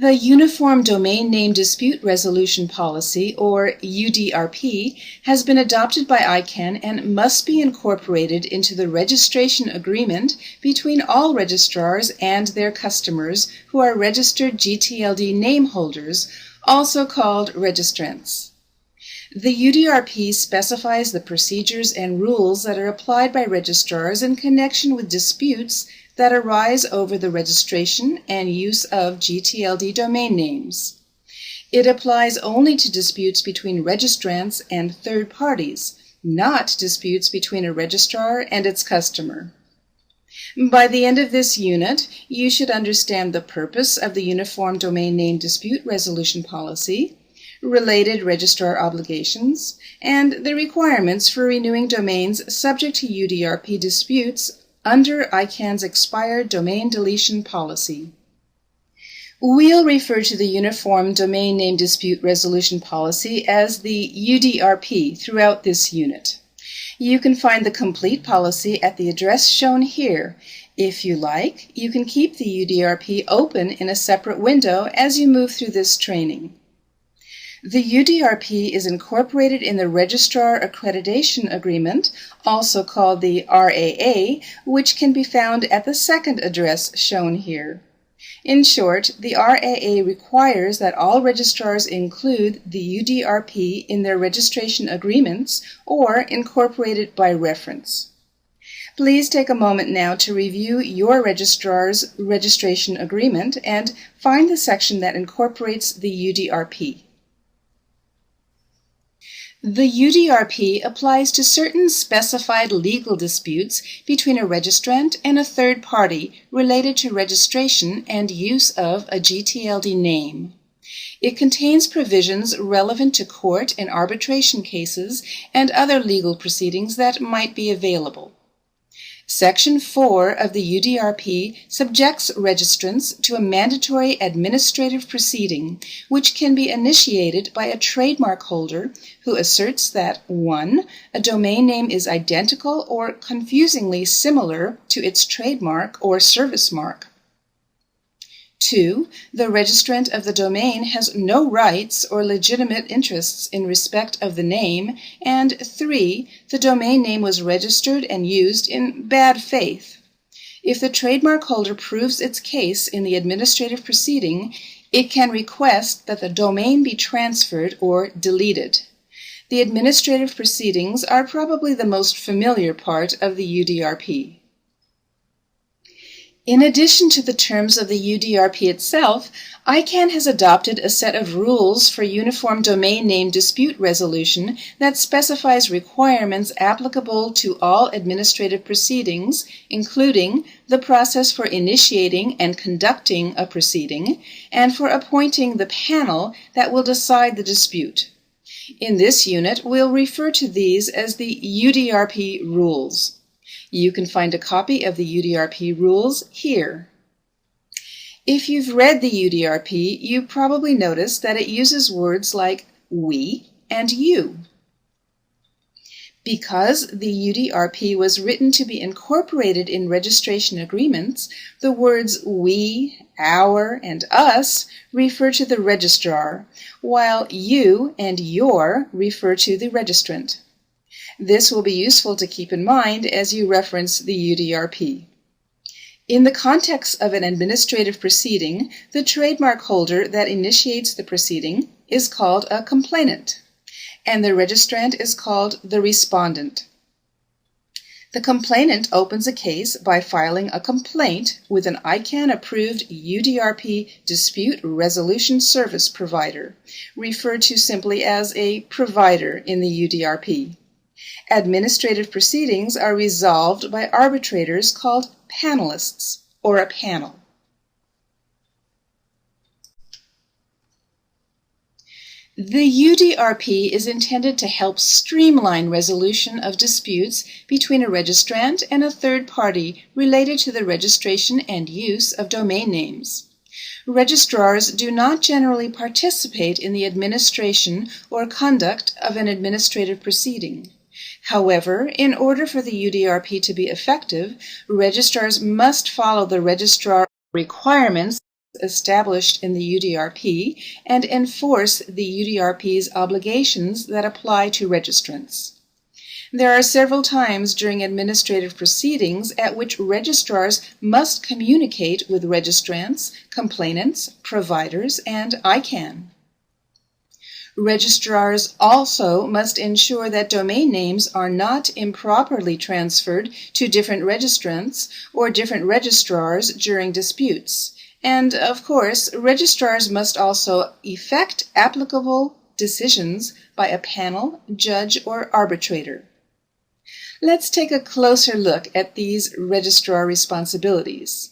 The Uniform Domain Name Dispute Resolution Policy, or UDRP, has been adopted by ICANN and must be incorporated into the registration agreement between all registrars and their customers who are registered GTLD name holders, also called registrants. The UDRP specifies the procedures and rules that are applied by registrars in connection with disputes that arise over the registration and use of GTLD domain names. It applies only to disputes between registrants and third parties, not disputes between a registrar and its customer. By the end of this unit, you should understand the purpose of the Uniform Domain Name Dispute Resolution Policy, related registrar obligations, and the requirements for renewing domains subject to UDRP disputes under ICANN's expired domain deletion policy. We'll refer to the Uniform Domain Name Dispute Resolution Policy as the UDRP throughout this unit. You can find the complete policy at the address shown here. If you like, you can keep the UDRP open in a separate window as you move through this training. The UDRP is incorporated in the Registrar Accreditation Agreement, also called the RAA, which can be found at the second address shown here. In short, the RAA requires that all registrars include the UDRP in their registration agreements or incorporate it by reference. Please take a moment now to review your registrar's registration agreement and find the section that incorporates the UDRP. The UDRP applies to certain specified legal disputes between a registrant and a third party related to registration and use of a GTLD name. It contains provisions relevant to court and arbitration cases and other legal proceedings that might be available. Section 4 of the UDRP subjects registrants to a mandatory administrative proceeding which can be initiated by a trademark holder who asserts that 1. A domain name is identical or confusingly similar to its trademark or service mark. 2. The registrant of the domain has no rights or legitimate interests in respect of the name, and 3. The domain name was registered and used in bad faith. If the trademark holder proves its case in the administrative proceeding, it can request that the domain be transferred or deleted. The administrative proceedings are probably the most familiar part of the UDRP. In addition to the terms of the UDRP itself, ICANN has adopted a set of rules for uniform domain name dispute resolution that specifies requirements applicable to all administrative proceedings, including the process for initiating and conducting a proceeding, and for appointing the panel that will decide the dispute. In this unit, we'll refer to these as the UDRP Rules. You can find a copy of the UDRP rules here. If you've read the UDRP, you probably noticed that it uses words like we and you. Because the UDRP was written to be incorporated in registration agreements, the words we, our, and us refer to the registrar, while you and your refer to the registrant. This will be useful to keep in mind as you reference the UDRP. In the context of an administrative proceeding, the trademark holder that initiates the proceeding is called a complainant, and the registrant is called the respondent. The complainant opens a case by filing a complaint with an ICANN-approved UDRP dispute resolution service provider, referred to simply as a provider in the UDRP. Administrative proceedings are resolved by arbitrators called panelists, or a panel. The UDRP is intended to help streamline resolution of disputes between a registrant and a third party related to the registration and use of domain names. Registrars do not generally participate in the administration or conduct of an administrative proceeding. However, in order for the UDRP to be effective, registrars must follow the registrar requirements established in the UDRP and enforce the UDRP's obligations that apply to registrants. There are several times during administrative proceedings at which registrars must communicate with registrants, complainants, providers, and ICANN. Registrars also must ensure that domain names are not improperly transferred to different registrants or different registrars during disputes. And, of course, registrars must also effect applicable decisions by a panel, judge, or arbitrator. Let's take a closer look at these registrar responsibilities.